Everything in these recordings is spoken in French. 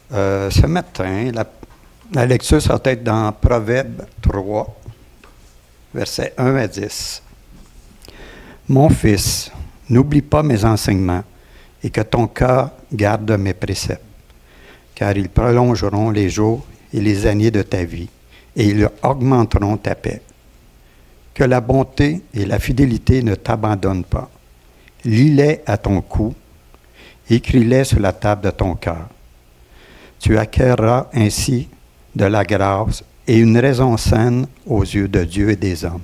Ce matin, la lecture sera être dans Proverbe 3, versets 1 à 10. Mon fils, n'oublie pas mes enseignements et que ton cœur garde mes préceptes, car ils prolongeront les jours et les années de ta vie, et ils augmenteront ta paix. Que la bonté et la fidélité ne t'abandonnent pas. Lis-les à ton cou, écris-les sur la table de ton cœur. Tu acquerras ainsi de la grâce et une raison saine aux yeux de Dieu et des hommes.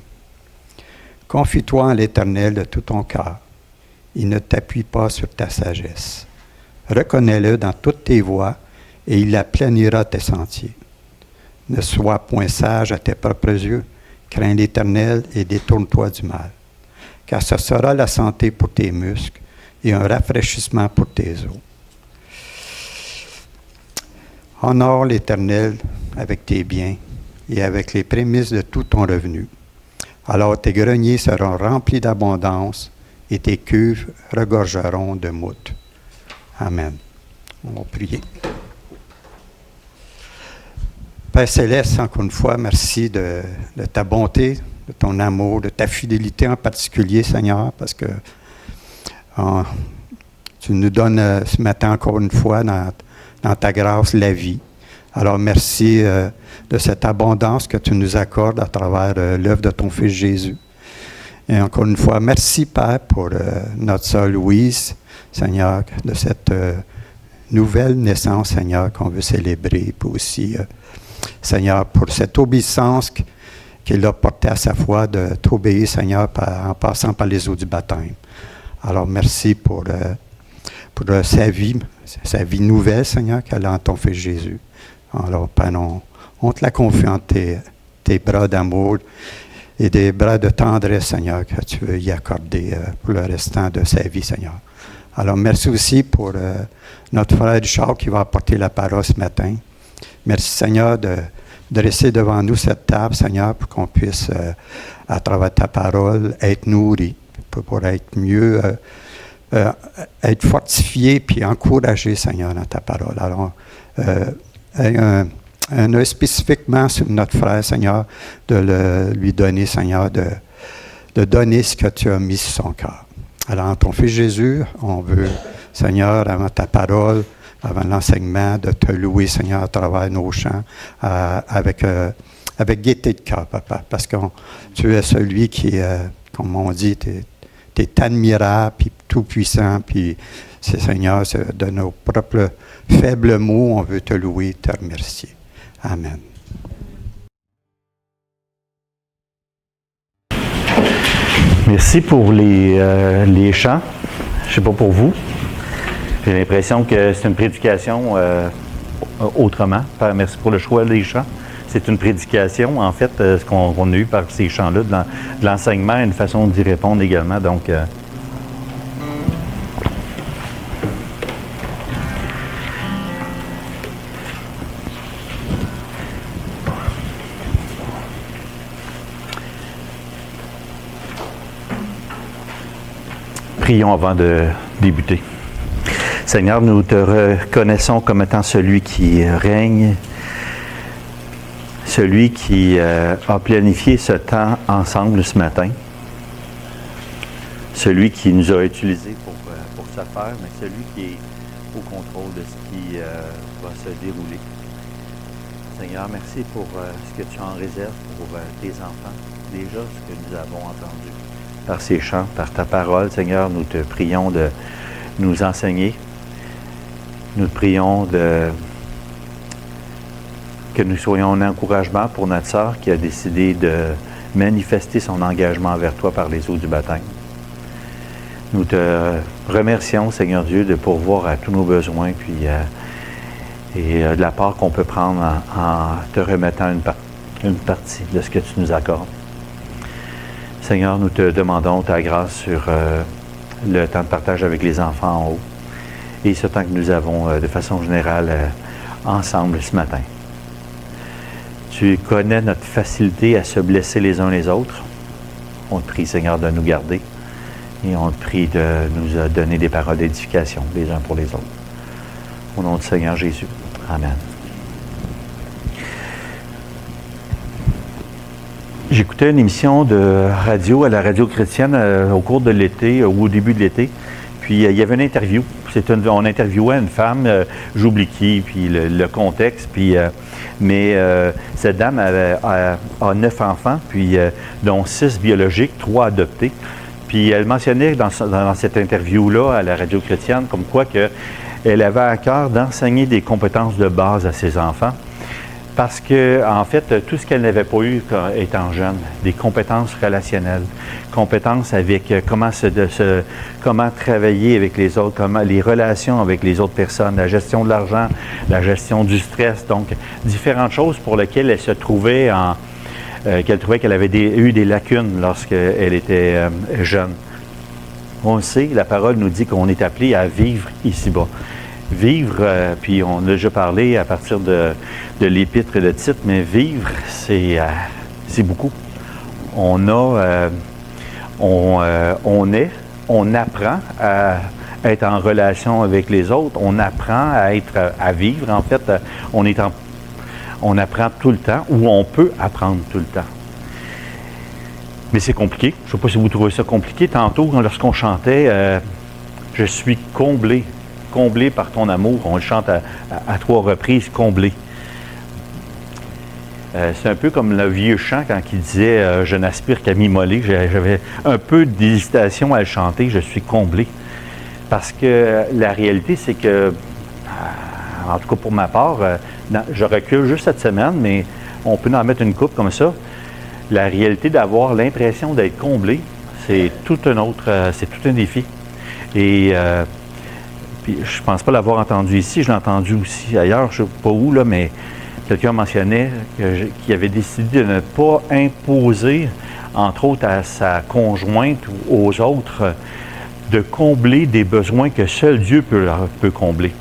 Confie-toi en l'Éternel de tout ton cœur. Il ne t'appuie pas sur ta sagesse. Reconnais-le dans toutes tes voies et il aplanira tes sentiers. Ne sois point sage à tes propres yeux. Crains l'Éternel et détourne-toi du mal. Car ce sera la santé pour tes muscles et un rafraîchissement pour tes os. Honore l'Éternel avec tes biens et avec les prémices de tout ton revenu. Alors tes greniers seront remplis d'abondance et tes cuves regorgeront de moutes. Amen. On va prier. Père Céleste, encore une fois, merci de ta bonté, de ton amour, de ta fidélité en particulier, Seigneur, parce que tu nous donnes ce matin encore une fois dans ta grâce la vie. Alors merci de cette abondance que tu nous accordes à travers l'œuvre de ton Fils Jésus. Et encore une fois, merci Père pour notre sœur Louise, Seigneur, de cette nouvelle naissance, Seigneur, qu'on veut célébrer, puis aussi, Seigneur, pour cette obéissance qu'il a portée à sa foi, de t'obéir, Seigneur, en passant par les eaux du baptême. Alors merci pour sa vie nouvelle, Seigneur, qu'elle a en ton Fils Jésus. Alors, Père, on te la confie en tes bras d'amour et des bras de tendresse, Seigneur, que tu veux y accorder pour le restant de sa vie, Seigneur. Alors, merci aussi pour notre frère Richard qui va apporter la parole ce matin. Merci, Seigneur, de dresser devant nous cette table, Seigneur, pour qu'on puisse, à travers ta parole, être nourris, pour être mieux, être fortifiés puis encouragés, Seigneur, dans ta parole. Alors, un œil spécifiquement sur notre frère, Seigneur, de lui donner, Seigneur, de donner ce que tu as mis sur son cœur. Alors, en ton Fils Jésus, on veut, Seigneur, avant ta parole, avant l'enseignement, de te louer, Seigneur, à travers nos chants, avec gaieté de cœur, Papa, parce que tu es celui qui, comme on dit, tu es admirable, puis tout-puissant, puis c'est, Seigneur, c'est de nos propres faibles mots, on veut te louer et te remercier. Amen. Merci pour les chants. Je ne sais pas pour vous. J'ai l'impression que c'est une prédication autrement. Père, merci pour le choix des chants. C'est une prédication, en fait, ce qu'on a eu par ces chants-là, de l'enseignement, une façon d'y répondre également. Donc, prions avant de débuter. Seigneur, nous te reconnaissons comme étant celui qui règne, celui qui a planifié ce temps ensemble ce matin, celui qui nous a utilisés pour ce faire, mais celui qui est au contrôle de ce qui va se dérouler. Seigneur, merci pour ce que tu en réserves pour tes enfants, déjà ce que nous avons entendu par ces chants, par ta parole. Seigneur, nous te prions de nous enseigner. Nous te prions que nous soyons un encouragement pour notre sœur qui a décidé de manifester son engagement envers toi par les eaux du baptême. Nous te remercions, Seigneur Dieu, de pourvoir à tous nos besoins, puis et de la part qu'on peut prendre en te remettant une partie de ce que tu nous accordes. Seigneur, nous te demandons ta grâce sur le temps de partage avec les enfants en haut et ce temps que nous avons de façon générale ensemble ce matin. Tu connais notre facilité à se blesser les uns les autres. On te prie, Seigneur, de nous garder et on te prie de nous donner des paroles d'édification les uns pour les autres. Au nom du Seigneur Jésus. Amen. J'écoutais une émission de radio à la radio chrétienne au cours de l'été ou au début de l'été. Puis il y avait une interview. On interviewait une femme, j'oublie qui, puis le contexte. Puis, mais cette dame a 9 enfants, puis dont 6 biologiques, 3 adoptés. Puis elle mentionnait dans cette interview-là à la radio chrétienne comme quoi qu'elle avait à cœur d'enseigner des compétences de base à ses enfants. Parce que, en fait, tout ce qu'elle n'avait pas eu étant jeune, des compétences relationnelles, compétences avec comment travailler avec les autres, comment les relations avec les autres personnes, la gestion de l'argent, la gestion du stress, donc différentes choses pour lesquelles elle se trouvait qu'elle trouvait qu'elle avait eu des lacunes lorsqu'elle était jeune. On le sait, la parole nous dit qu'on est appelé à vivre ici-bas. Vivre, puis on a déjà parlé à partir de l'épître de Tite, mais vivre, c'est beaucoup. On apprend à être en relation avec les autres, on apprend à vivre, en fait, on apprend tout le temps, ou on peut apprendre tout le temps. Mais c'est compliqué. Je ne sais pas si vous trouvez ça compliqué. Tantôt, lorsqu'on chantait « Je suis comblé par ton amour », on le chante à 3 reprises, « comblé ». C'est un peu comme le vieux chant quand il disait « Je n'aspire qu'à m'immoler ». J'avais un peu d'hésitation à le chanter, « Je suis comblé ». Parce que la réalité, c'est que, en tout cas pour ma part, je recule juste cette semaine, mais on peut en mettre une coupe comme ça. La réalité d'avoir l'impression d'être comblé, c'est tout un défi. Et puis, je ne pense pas l'avoir entendu ici, je l'ai entendu aussi ailleurs, je ne sais pas où, là, mais quelqu'un mentionnait qu'il avait décidé de ne pas imposer, entre autres à sa conjointe ou aux autres, de combler des besoins que seul Dieu peut combler.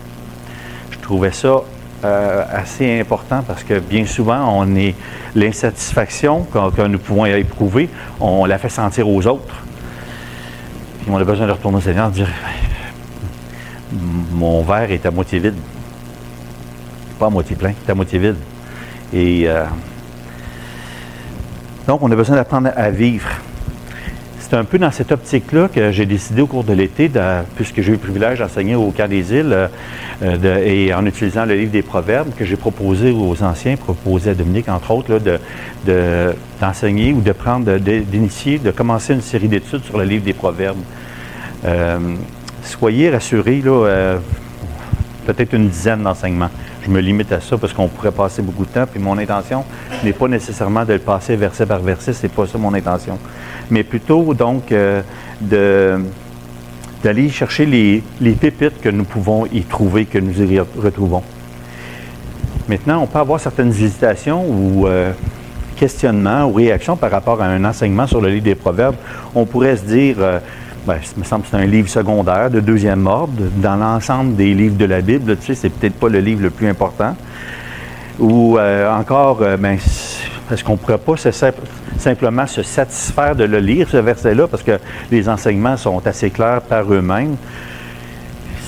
Je trouvais ça assez important parce que bien souvent, l'insatisfaction que nous pouvons éprouver, on la fait sentir aux autres. Puis on a besoin de retourner au Seigneur et dire « Mon verre est à moitié vide. » Pas à moitié plein, c'est à moitié vide. Et donc, on a besoin d'apprendre à vivre. C'est un peu dans cette optique-là que j'ai décidé au cours de l'été, puisque j'ai eu le privilège d'enseigner au Camp des Îles et en utilisant le livre des Proverbes, que j'ai proposé aux anciens, proposé à Dominique, entre autres, là, d'enseigner ou d'initier, de commencer une série d'études sur le livre des Proverbes. Soyez rassurés, là, peut-être une dizaine d'enseignements. Je me limite à ça parce qu'on pourrait passer beaucoup de temps, puis mon intention n'est pas nécessairement de le passer verset par verset, c'est pas ça mon intention. Mais plutôt, donc, d'aller chercher les pépites que nous pouvons y trouver, que nous y retrouvons. Maintenant, on peut avoir certaines hésitations ou questionnements ou réactions par rapport à un enseignement sur le livre des Proverbes. On pourrait se dire... il me semble que c'est un livre secondaire de 2e ordre. Dans l'ensemble des livres de la Bible, tu sais, c'est peut-être pas le livre le plus important. Ou encore, est-ce qu'on ne pourrait pas simplement se satisfaire de le lire, ce verset-là, parce que les enseignements sont assez clairs par eux-mêmes.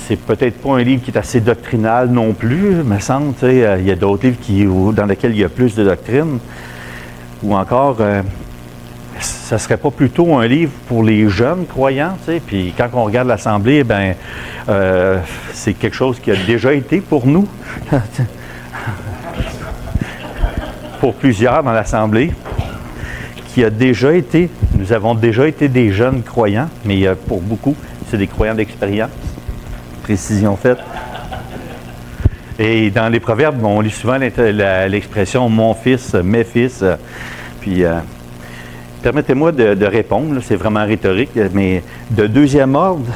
C'est peut-être pas un livre qui est assez doctrinal non plus, me semble. Tu sais, il y a d'autres livres dans lesquels il y a plus de doctrine. Ou encore... ça ne serait pas plutôt un livre pour les jeunes croyants, tu sais, puis quand on regarde l'Assemblée, c'est quelque chose qui a déjà été pour nous, pour plusieurs dans l'Assemblée, nous avons déjà été des jeunes croyants, mais pour beaucoup, c'est des croyants d'expérience, précision faite. Et dans les Proverbes, on lit souvent l'expression « mon fils, mes fils », puis... permettez-moi de répondre, là, c'est vraiment rhétorique, mais de 2e ordre,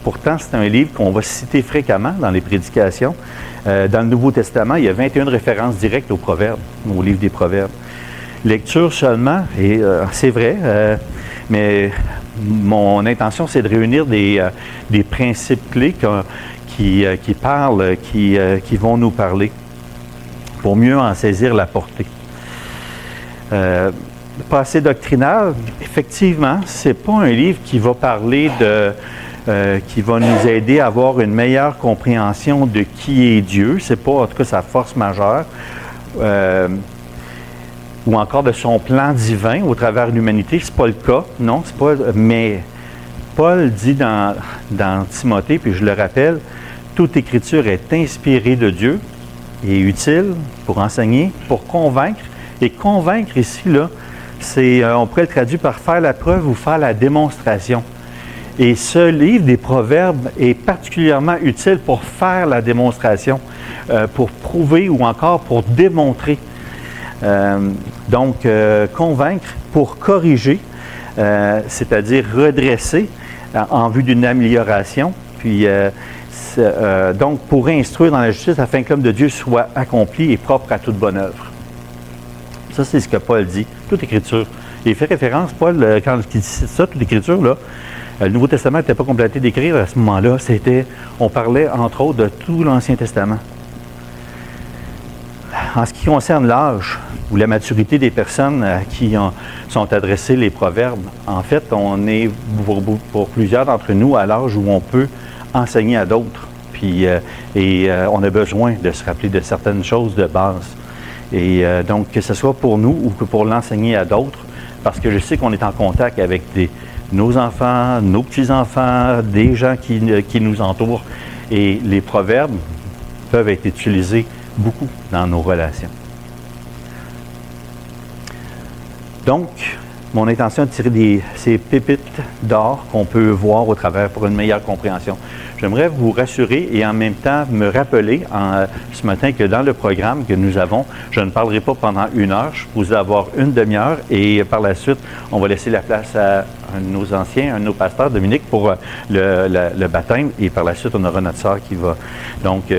pourtant c'est un livre qu'on va citer fréquemment dans les prédications. Dans le Nouveau Testament, il y a 21 références directes aux Proverbes, au livre des Proverbes. Lecture seulement, et c'est vrai, mais mon intention c'est de réunir des principes clés qui parlent, qui vont nous parler, pour mieux en saisir la portée. Le passé doctrinal, effectivement, c'est pas un livre qui va parler qui va nous aider à avoir une meilleure compréhension de qui est Dieu. C'est pas, en tout cas, sa force majeure. Ou encore de son plan divin au travers de l'humanité. C'est pas le cas, non, c'est pas. Mais Paul dit dans Timothée, puis je le rappelle, toute écriture est inspirée de Dieu et utile pour enseigner, pour convaincre. Et convaincre ici, là, on pourrait le traduire par faire la preuve ou faire la démonstration. Et ce livre des Proverbes est particulièrement utile pour faire la démonstration, pour prouver ou encore pour démontrer. Donc, convaincre pour corriger, c'est-à-dire redresser en vue d'une amélioration, puis donc pour instruire dans la justice afin que l'homme de Dieu soit accompli et propre à toute bonne œuvre. Ça, c'est ce que Paul dit, toute Écriture. Il fait référence, Paul, quand il dit ça, toute Écriture, là, le Nouveau Testament n'était pas complété d'écrire à ce moment-là, on parlait entre autres de tout l'Ancien Testament. En ce qui concerne l'âge ou la maturité des personnes à qui sont adressés les proverbes, en fait, on est pour plusieurs d'entre nous à l'âge où on peut enseigner à d'autres. Puis, on a besoin de se rappeler de certaines choses de base. Et donc, que ce soit pour nous ou que pour l'enseigner à d'autres, parce que je sais qu'on est en contact avec nos enfants, nos petits-enfants, des gens qui nous entourent. Et les proverbes peuvent être utilisés beaucoup dans nos relations. Donc, mon intention est de tirer ces pépites d'or qu'on peut voir au travers pour une meilleure compréhension. J'aimerais vous rassurer et en même temps me rappeler ce matin que dans le programme que nous avons, je ne parlerai pas pendant 1 heure, je vous avoir une demi-heure et par la suite, on va laisser la place à un de nos anciens, un de nos pasteurs, Dominique, pour le baptême et par la suite, on aura notre sœur qui va. Donc,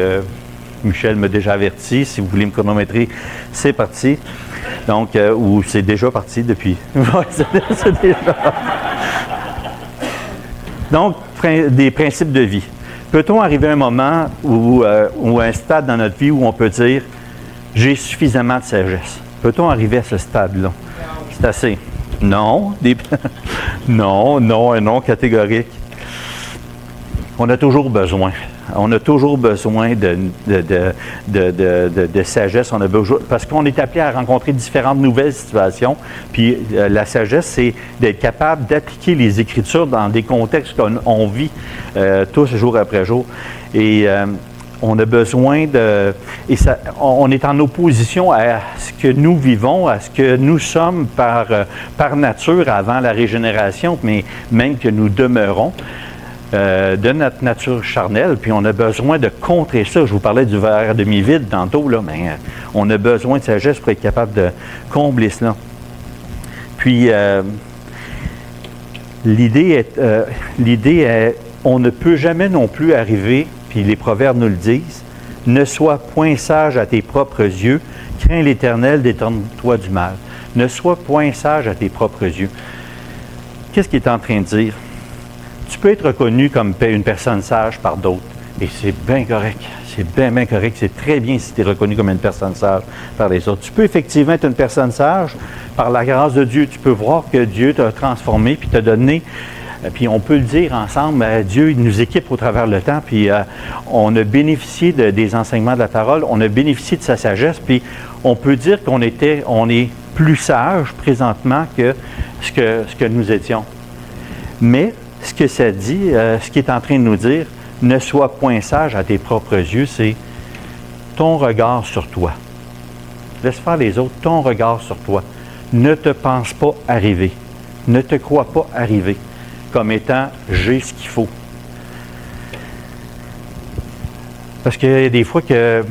Michel m'a déjà averti, si vous voulez me chronométrer, c'est parti. Donc, ou c'est déjà parti depuis. C'est déjà. Donc, des principes de vie. Peut-on arriver à un moment ou un stade dans notre vie où on peut dire « j'ai suffisamment de sagesse ». Peut-on arriver à ce stade-là? C'est assez. Non. Non, un non catégorique. On a toujours besoin. On a toujours besoin de sagesse. On a besoin, parce qu'on est appelé à rencontrer différentes nouvelles situations. Puis la sagesse, c'est d'être capable d'appliquer les Écritures dans des contextes qu'on vit tous jour après jour. Et on a besoin de... Et ça, on est en opposition à ce que nous vivons, à ce que nous sommes par nature avant la régénération, mais même que nous demeurons. De notre nature charnelle, puis on a besoin de contrer ça. Je vous parlais du verre à demi-vide tantôt, là, mais on a besoin de sagesse pour être capable de combler cela. Puis, l'idée est, on ne peut jamais non plus arriver, puis les proverbes nous le disent, « Ne sois point sage à tes propres yeux, crains l'Éternel, détourne-toi du mal. » Ne sois point sage à tes propres yeux. Qu'est-ce qu'il est en train de dire? Tu peux être reconnu comme une personne sage par d'autres. Et c'est bien correct. C'est bien correct. C'est très bien si tu es reconnu comme une personne sage par les autres. Tu peux effectivement être une personne sage par la grâce de Dieu. Tu peux voir que Dieu t'a transformé puis t'a donné. Puis on peut le dire ensemble, Dieu il nous équipe au travers le temps. Puis on a bénéficié des enseignements de la parole. On a bénéficié de sa sagesse. Puis on peut dire qu'on est plus sage présentement que ce que nous étions. Mais ce que ça dit, ce qui est en train de nous dire, ne sois point sage à tes propres yeux, c'est ton regard sur toi. Laisse faire les autres, ton regard sur toi. Ne te pense pas arriver. Ne te crois pas arriver comme étant j'ai ce qu'il faut. Parce qu'il y a des fois que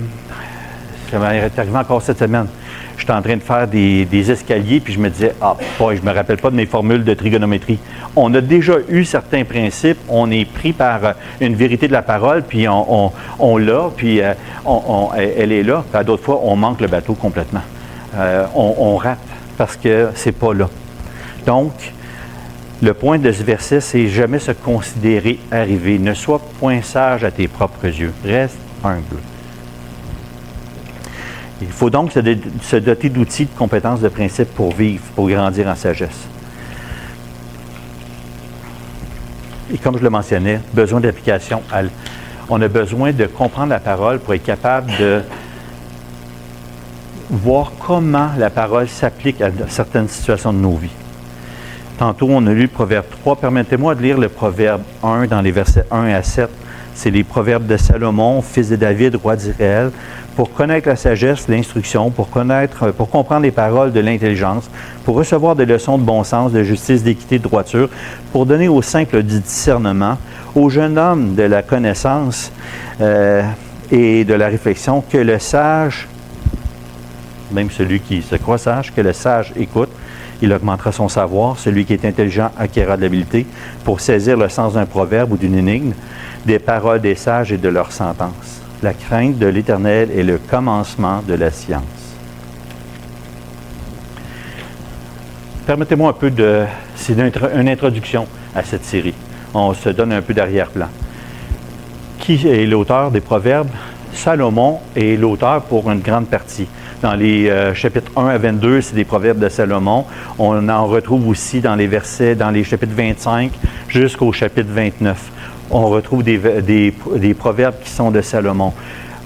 ça m'est arrivé encore cette semaine. J'étais en train de faire des escaliers, puis je me disais, je ne me rappelle pas de mes formules de trigonométrie. On a déjà eu certains principes, on est pris par une vérité de la parole, puis on l'a, puis elle est là. Puis d'autres fois, on manque le bateau complètement. On rate parce que c'est pas là. Donc, le point de ce verset, c'est jamais se considérer arrivé. Ne sois point sage à tes propres yeux. Reste humble. Il faut donc se doter d'outils, de compétences, de principes pour vivre, pour grandir en sagesse. et comme je le mentionnais, besoin d'application. On a besoin de comprendre la parole pour être capable de voir comment la parole s'applique à certaines situations de nos vies. Tantôt, on a lu le Proverbe 3. Permettez-moi de lire le Proverbe 1 dans les versets 1 à 7. C'est les Proverbes de Salomon, fils de David, roi d'Israël, pour connaître la sagesse, l'instruction, pour comprendre les paroles de l'intelligence, pour recevoir des leçons de bon sens, de justice, d'équité, de droiture, pour donner aux simples du discernement, aux jeunes hommes de la connaissance et de la réflexion, que le sage, même celui qui se croit sage, que le sage écoute, il augmentera son savoir. Celui qui est intelligent acquérera de l'habileté pour saisir le sens d'un proverbe ou d'une énigme, des paroles des sages et de leurs sentences. La crainte de l'Éternel est le commencement de la science. Permettez-moi un peu de... C'est une introduction à cette série. On se donne un peu d'arrière-plan. Qui est l'auteur des Proverbes? Salomon est l'auteur pour une grande partie. Dans les chapitres 1 à 22, c'est des Proverbes de Salomon. On en retrouve aussi dans les versets, dans les chapitres 25 jusqu'au chapitre 29. On retrouve des proverbes qui sont de Salomon.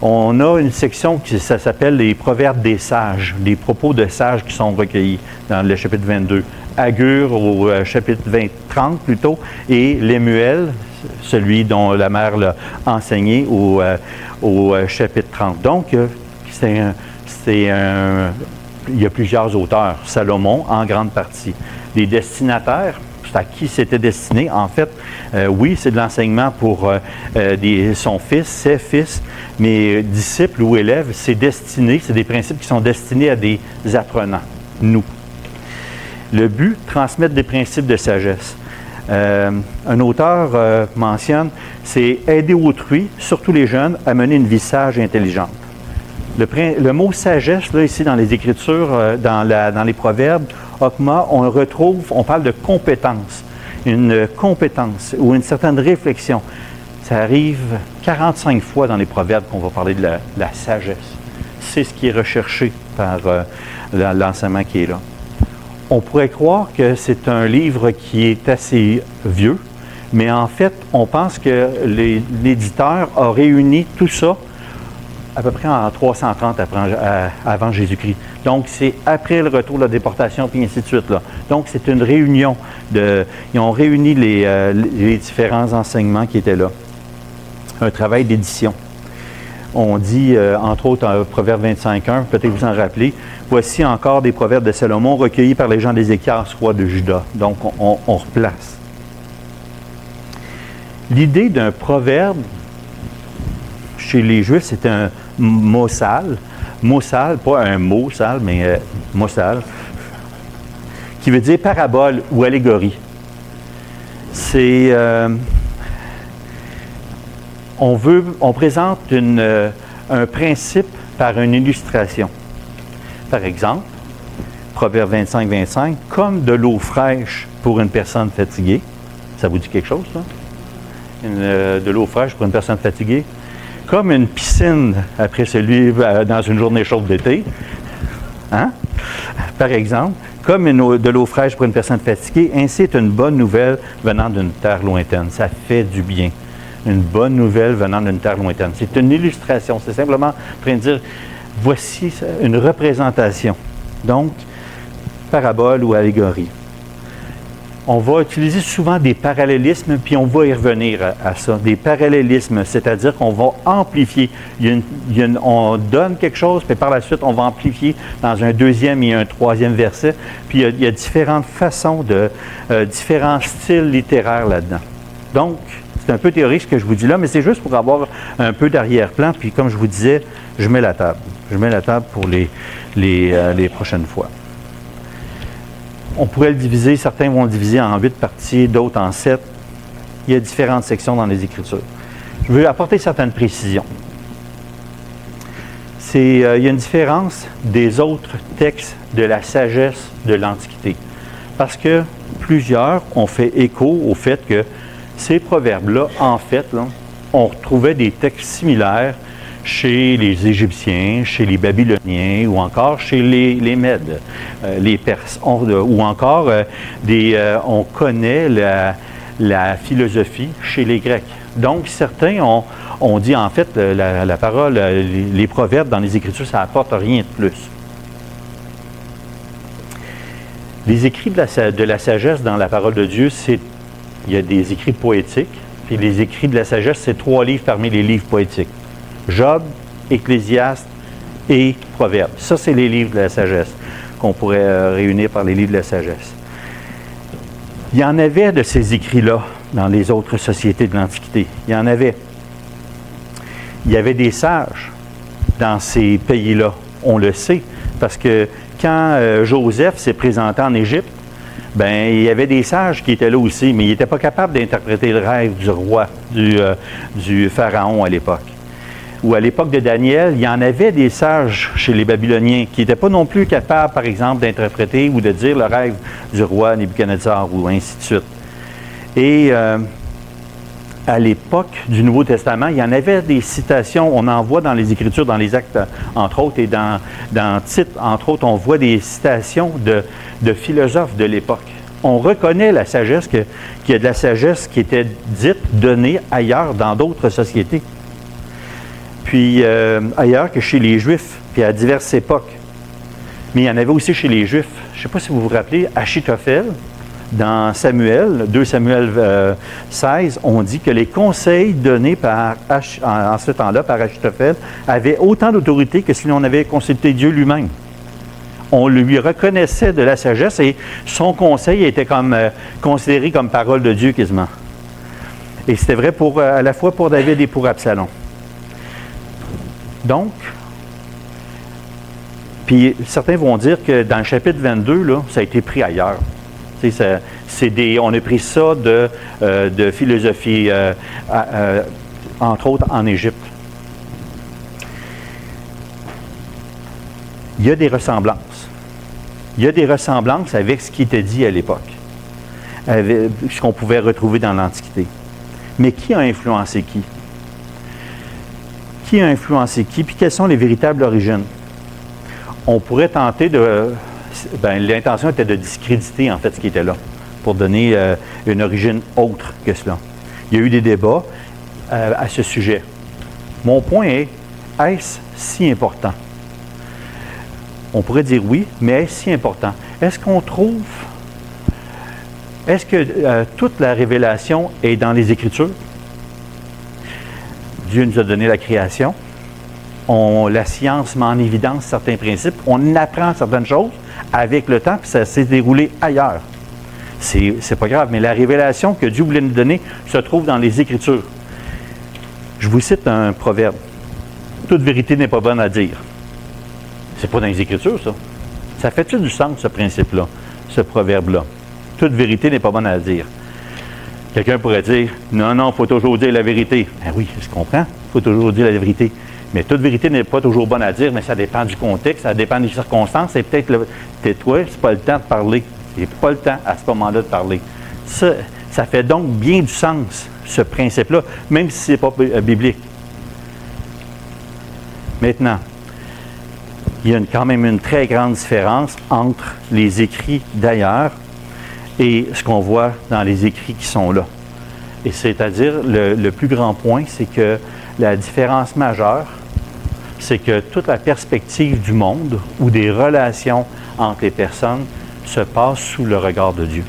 On a une section ça s'appelle les proverbes des sages, les propos de sages qui sont recueillis dans le chapitre 22. Agur au chapitre 30 plutôt, et Lemuel, celui dont la mère l'a enseigné au chapitre 30. Donc, il y a plusieurs auteurs. Salomon, en grande partie. Les destinataires, c'est à qui c'était destiné? En fait, oui, c'est de l'enseignement pour son fils, ses fils, mais disciples ou élèves, c'est destiné, c'est des principes qui sont destinés à des apprenants, nous. Le but, transmettre des principes de sagesse. Un auteur mentionne, c'est aider autrui, surtout les jeunes, à mener une vie sage et intelligente. Le mot sagesse, là, ici, dans les Écritures, dans les Proverbes, Okma, on parle de compétence. Une compétence ou une certaine réflexion. Ça arrive 45 fois dans les Proverbes qu'on va parler de la sagesse. C'est ce qui est recherché par l'enseignement qui est là. On pourrait croire que c'est un livre qui est assez vieux, mais en fait, on pense que l'éditeur a réuni tout ça à peu près en 330 avant Jésus-Christ. Donc, c'est après le retour de la déportation, puis ainsi de suite, là. Donc, c'est une réunion ils ont réuni les différents enseignements qui étaient là. Un travail d'édition. On dit, entre autres, Proverbe 25.1, peut-être vous en rappelez, « Voici encore des proverbes de Salomon recueillis par les gens d'Ézéchias, roi de Juda. » Donc, on replace. L'idée d'un proverbe, chez les Juifs, c'est un mossal. Mossal, pas un mot sale, mais mossal, qui veut dire parabole ou allégorie. C'est... on présente un principe par une illustration. Par exemple, Proverbe 25, comme de l'eau fraîche pour une personne fatiguée. Ça vous dit quelque chose, ça? De l'eau fraîche pour une personne fatiguée. Comme une piscine après dans une journée chaude d'été. Hein? Par exemple, comme de l'eau fraîche pour une personne fatiguée, ainsi est une bonne nouvelle venant d'une terre lointaine. Ça fait du bien. Une bonne nouvelle venant d'une terre lointaine. C'est une illustration. C'est simplement en train de dire, voici une représentation. Donc, parabole ou allégorie. On va utiliser souvent des parallélismes, puis on va y revenir à ça. Des parallélismes, c'est-à-dire qu'on va amplifier. On donne quelque chose, puis par la suite, on va amplifier dans un deuxième et un troisième verset. Puis il y a différentes façons différents styles littéraires là-dedans. Donc, c'est un peu théorique ce que je vous dis là, mais c'est juste pour avoir un peu d'arrière-plan. Puis comme je vous disais, je mets la table. Je mets la table pour les prochaines fois. On pourrait le diviser, certains vont le diviser en 8 parties, d'autres en 7. Il y a différentes sections dans les Écritures. Je veux apporter certaines précisions. Il y a une différence des autres textes de la sagesse de l'Antiquité. Parce que plusieurs ont fait écho au fait que ces proverbes-là, en fait, là, on retrouvait des textes similaires chez les Égyptiens, chez les Babyloniens ou encore chez les Mèdes, les Perses. Ou encore, on connaît la philosophie chez les Grecs. Donc, certains ont dit, en fait, la parole, les proverbes dans les Écritures, ça n'apporte rien de plus. Les écrits de la sagesse dans la parole de Dieu, il y a des écrits poétiques, puis les écrits de la sagesse, c'est 3 livres parmi les livres poétiques. Job, Ecclésiaste et Proverbes. Ça, c'est les livres de la sagesse qu'on pourrait réunir par les livres de la sagesse. Il y en avait de ces écrits-là dans les autres sociétés de l'Antiquité. Il y en avait. Il y avait des sages dans ces pays-là. On le sait, parce que quand Joseph s'est présenté en Égypte, ben il y avait des sages qui étaient là aussi, mais ils n'étaient pas capables d'interpréter le rêve du roi, du pharaon à l'époque. Ou à l'époque de Daniel, il y en avait des sages chez les Babyloniens qui n'étaient pas non plus capables, par exemple, d'interpréter ou de dire le rêve du roi Nebuchadnezzar ou ainsi de suite. Et à l'époque du Nouveau Testament, il y en avait des citations, on en voit dans les Écritures, dans les Actes, entre autres, et dans Tite, entre autres, on voit des citations de philosophes de l'époque. On reconnaît la sagesse, qu'il y a de la sagesse qui était dite, donnée ailleurs, dans d'autres sociétés. Puis ailleurs que chez les Juifs, puis à diverses époques. Mais il y en avait aussi chez les Juifs. Je ne sais pas si vous vous rappelez, Achitophel, dans Samuel, 2 Samuel 16, on dit que les conseils donnés en ce temps-là par Achitophel avaient autant d'autorité que si l'on avait consulté Dieu lui-même. On lui reconnaissait de la sagesse et son conseil était considéré comme parole de Dieu quasiment. Et c'était vrai à la fois pour David et pour Absalom. Donc, puis certains vont dire que dans le chapitre 22, là, ça a été pris ailleurs. On a pris ça de philosophie, entre autres en Égypte. Il y a des ressemblances. Il y a des ressemblances avec ce qui était dit à l'époque, avec ce qu'on pouvait retrouver dans l'Antiquité. Mais qui a influencé qui? Qui a influencé qui? Puis quelles sont les véritables origines? On pourrait tenter l'intention était de discréditer en fait ce qui était là, pour donner une origine autre que cela. Il y a eu des débats à ce sujet. Mon point est-ce si important? On pourrait dire oui, mais est-ce si important? Est-ce que toute la révélation est dans les Écritures? Dieu nous a donné la création. La science met en évidence certains principes. On apprend certaines choses avec le temps, puis ça s'est déroulé ailleurs. C'est pas grave, mais la révélation que Dieu voulait nous donner se trouve dans les Écritures. Je vous cite un proverbe. Toute vérité n'est pas bonne à dire. C'est pas dans les Écritures, ça. Ça fait-tu du sens, ce principe-là, ce proverbe-là? Toute vérité n'est pas bonne à dire. Quelqu'un pourrait dire, non, il faut toujours dire la vérité. Ben oui, je comprends, il faut toujours dire la vérité. Mais toute vérité n'est pas toujours bonne à dire, mais ça dépend du contexte, ça dépend des circonstances. Et peut-être, tais-toi, c'est pas le temps de parler. Il n'y a pas le temps à ce moment-là de parler. Ça fait donc bien du sens, ce principe-là, même si ce n'est pas biblique. Maintenant, il y a quand même une très grande différence entre les écrits d'ailleurs et ce qu'on voit dans les écrits qui sont là. Et c'est-à-dire, le plus grand point, c'est que la différence majeure, c'est que toute la perspective du monde ou des relations entre les personnes se passe sous le regard de Dieu,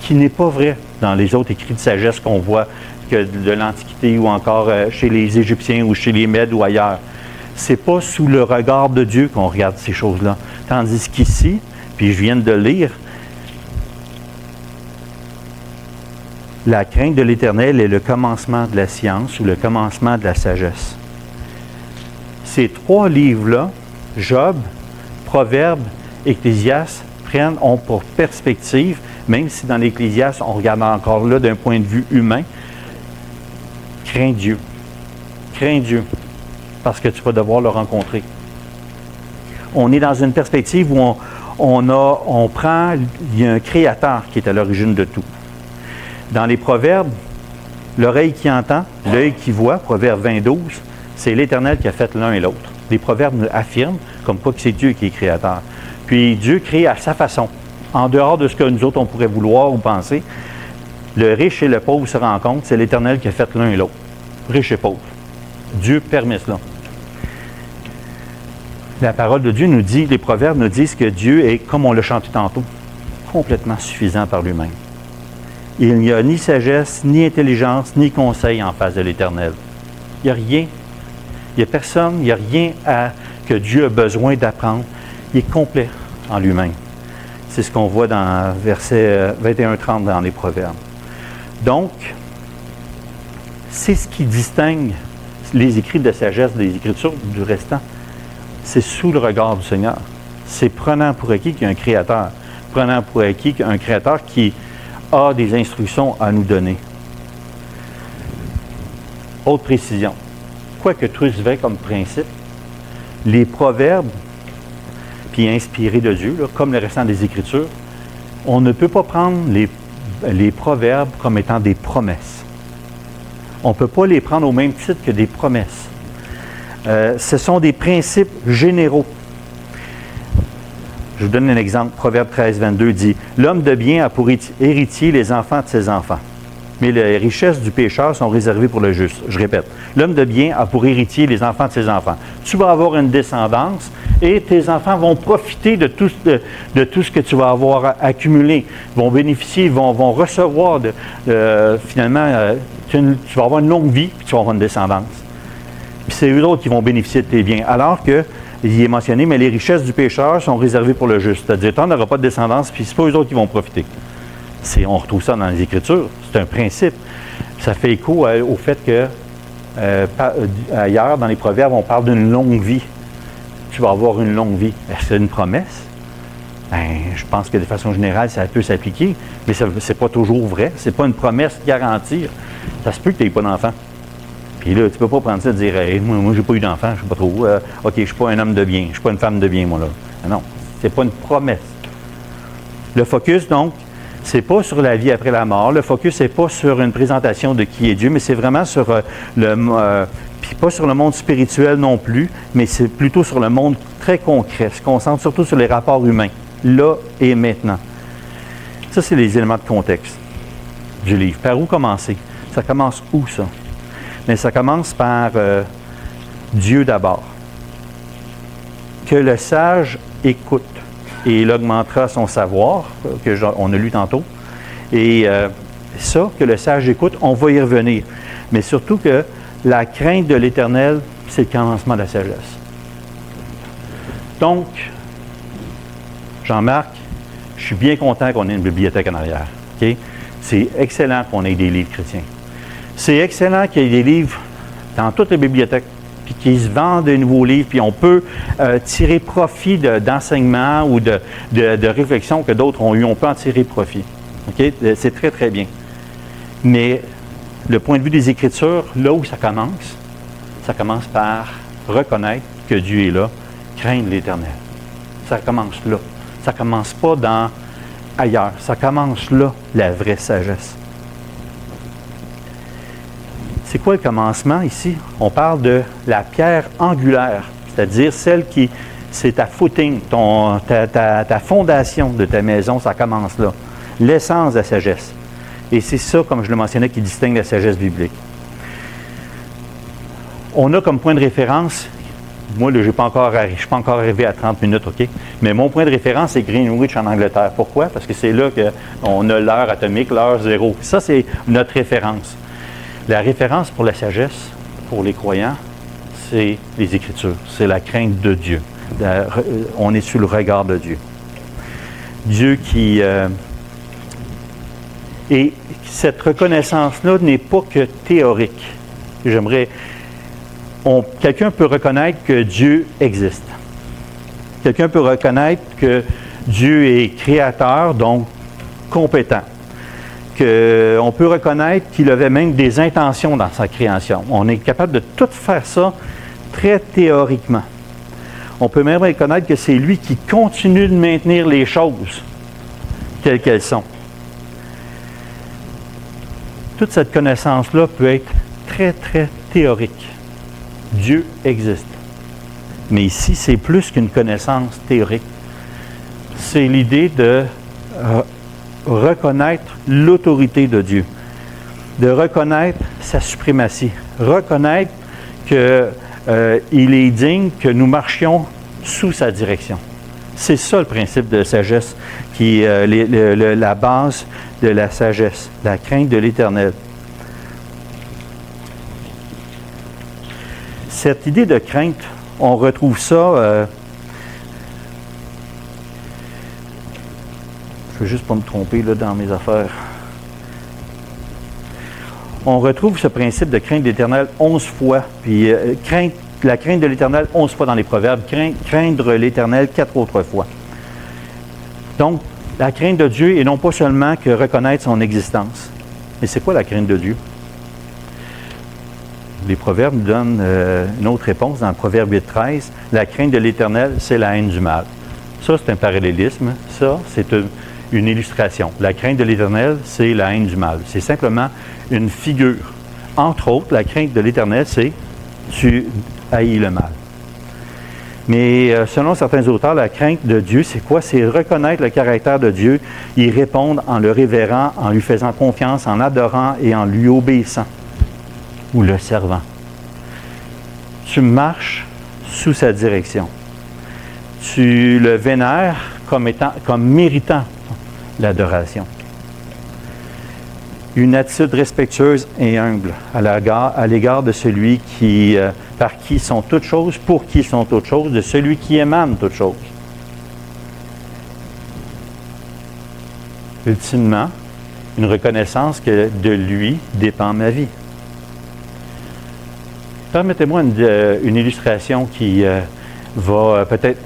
qui n'est pas vrai dans les autres écrits de sagesse qu'on voit que de l'Antiquité ou encore chez les Égyptiens ou chez les Mèdes ou ailleurs. C'est pas sous le regard de Dieu qu'on regarde ces choses-là. Tandis qu'ici, puis je viens de lire, la crainte de l'Éternel est le commencement de la science ou le commencement de la sagesse. Ces 3 livres-là, Job, Proverbes, Ecclésiaste, ont pour perspective, même si dans l'Ecclésiaste, on regarde encore là d'un point de vue humain, crains Dieu. Crains Dieu, parce que tu vas devoir le rencontrer. On est dans une perspective où il y a un créateur qui est à l'origine de tout. Dans les Proverbes, l'oreille qui entend, l'œil qui voit, Proverbe 20:12, c'est l'Éternel qui a fait l'un et l'autre. Les Proverbes affirment comme quoi que c'est Dieu qui est créateur. Puis Dieu crée à sa façon, en dehors de ce que nous autres on pourrait vouloir ou penser. le riche et le pauvre se rencontrent, c'est l'Éternel qui a fait l'un et l'autre. Riche et pauvre. Dieu permet cela. La parole de Dieu nous dit, les proverbes nous disent que Dieu est, comme on l'a chanté tantôt, complètement suffisant par lui-même. Il n'y a ni sagesse, ni intelligence, ni conseil en face de l'Éternel. Il n'y a rien. Il n'y a personne, il n'y a rien que Dieu a besoin d'apprendre. Il est complet en lui-même. C'est ce qu'on voit dans versets 21-30 dans les Proverbes. Donc, c'est ce qui distingue les écrits de sagesse des Écritures du restant. C'est sous le regard du Seigneur. C'est prenant pour acquis qu'il y a un Créateur. Prenant pour acquis qu'il y a un Créateur qui a des instructions à nous donner. Autre précision. Quoi que tout se fait comme principe, les proverbes, puis inspirés de Dieu, là, comme le restant des Écritures, on ne peut pas prendre les proverbes comme étant des promesses. On ne peut pas les prendre au même titre que des promesses. Ce sont des principes généraux. Je vous donne un exemple. Proverbe 13, 22 dit « L'homme de bien a pour héritier les enfants de ses enfants, mais les richesses du pécheur sont réservées pour le juste. » Je répète. L'homme de bien a pour héritier les enfants de ses enfants. Tu vas avoir une descendance et tes enfants vont profiter de tout ce que tu vas avoir accumulé. Ils vont bénéficier, vont recevoir finalement, tu vas avoir une longue vie puis tu vas avoir une descendance. Puis c'est eux autres qui vont bénéficier de tes biens. Alors que, il est mentionné, mais les richesses du pécheur sont réservées pour le juste. C'est-à-dire, tu n'auras pas de descendance, puis c'est pas eux autres qui vont profiter. On retrouve ça dans les Écritures. C'est un principe. Ça fait écho au fait que, ailleurs, dans les Proverbes, on parle d'une longue vie. Tu vas avoir une longue vie. Est-ce que c'est une promesse? Je pense que de façon générale, ça peut s'appliquer, mais ce n'est pas toujours vrai. Ce n'est pas une promesse garantie. Ça se peut que tu n'aies pas d'enfant. Puis là, tu ne peux pas prendre ça et dire hey, moi j'ai pas eu d'enfant, je ne sais pas trop. OK, je ne suis pas un homme de bien, je ne suis pas une femme de bien, moi, là. Non, ce n'est pas une promesse. Le focus, donc, ce n'est pas sur la vie après la mort. Le focus n'est pas sur une présentation de qui est Dieu, mais c'est vraiment sur puis pas sur le monde spirituel non plus, mais c'est plutôt sur le monde très concret. Se concentre surtout sur les rapports humains, là et maintenant. Ça, c'est les éléments de contexte du livre. Par où commencer? Ça commence où, ça? Mais ça commence par Dieu d'abord. Que le sage écoute et il augmentera son savoir, on a lu tantôt. Et ça, que le sage écoute, on va y revenir. Mais surtout que la crainte de l'Éternel, c'est le commencement de la sagesse. Donc, Jean-Marc, je suis bien content qu'on ait une bibliothèque en arrière. Okay? C'est excellent qu'on ait des livres chrétiens. C'est excellent qu'il y ait des livres dans toutes les bibliothèques, puis qu'ils se vendent de nouveaux livres, puis on peut tirer profit d'enseignements ou de réflexions que d'autres ont eues. On peut en tirer profit. Okay? C'est très, très bien. Mais le point de vue des Écritures, là où ça commence par reconnaître que Dieu est là, craindre l'Éternel. Ça commence là. Ça ne commence pas ailleurs. Ça commence là, la vraie sagesse. C'est quoi le commencement ici? On parle de la pierre angulaire, c'est-à-dire celle qui, c'est ta footing, ta fondation de ta maison, ça commence là. L'essence de la sagesse. Et c'est ça, comme je le mentionnais, qui distingue la sagesse biblique. On a comme point de référence, moi, je ne suis pas encore arrivé à 30 minutes, OK? Mais mon point de référence, c'est Greenwich en Angleterre. Pourquoi? Parce que c'est là qu'on a l'heure atomique, l'heure zéro. Ça, c'est notre référence. La référence pour la sagesse, pour les croyants, c'est les Écritures. C'est la crainte de Dieu. On est sous le regard de Dieu. Dieu qui... et cette reconnaissance-là n'est pas que théorique. Quelqu'un peut reconnaître que Dieu existe. Quelqu'un peut reconnaître que Dieu est créateur, donc compétent. On peut reconnaître qu'il avait même des intentions dans sa création. On est capable de tout faire ça très théoriquement. On peut même reconnaître que c'est lui qui continue de maintenir les choses telles qu'elles sont. Toute cette connaissance-là peut être très, très théorique. Dieu existe. Mais ici, c'est plus qu'une connaissance théorique. C'est l'idée de reconnaître l'autorité de Dieu, de reconnaître sa suprématie, reconnaître qu'il est digne que nous marchions sous sa direction. C'est ça le principe de sagesse, qui est la base de la sagesse, la crainte de l'Éternel. Cette idée de crainte, on retrouve ça... je ne veux juste pas me tromper là, dans mes affaires. On retrouve ce principe de crainte de l'Éternel 11 fois, puis la crainte de l'Éternel 11 fois dans les Proverbes, craindre l'Éternel 4 autres fois. Donc, la crainte de Dieu est non pas seulement que reconnaître son existence. Mais c'est quoi la crainte de Dieu? Les Proverbes nous donnent une autre réponse dans le Proverbe 8-13. La crainte de l'Éternel, c'est la haine du mal. Ça, c'est un parallélisme. Ça, c'est une illustration. La crainte de l'Éternel, c'est la haine du mal. C'est simplement une figure. Entre autres, la crainte de l'Éternel, c'est tu haïs le mal. Mais selon certains auteurs, la crainte de Dieu, c'est quoi? C'est reconnaître le caractère de Dieu, y répondre en le révérant, en lui faisant confiance, en l'adorant et en lui obéissant ou le servant. Tu marches sous sa direction. Tu le vénères comme méritant l'adoration. Une attitude respectueuse et humble à l'égard de celui par qui sont toutes choses, pour qui sont toutes choses, de celui qui émane toutes choses. Ultimement, une reconnaissance que de lui dépend ma vie. Permettez-moi une illustration qui va peut-être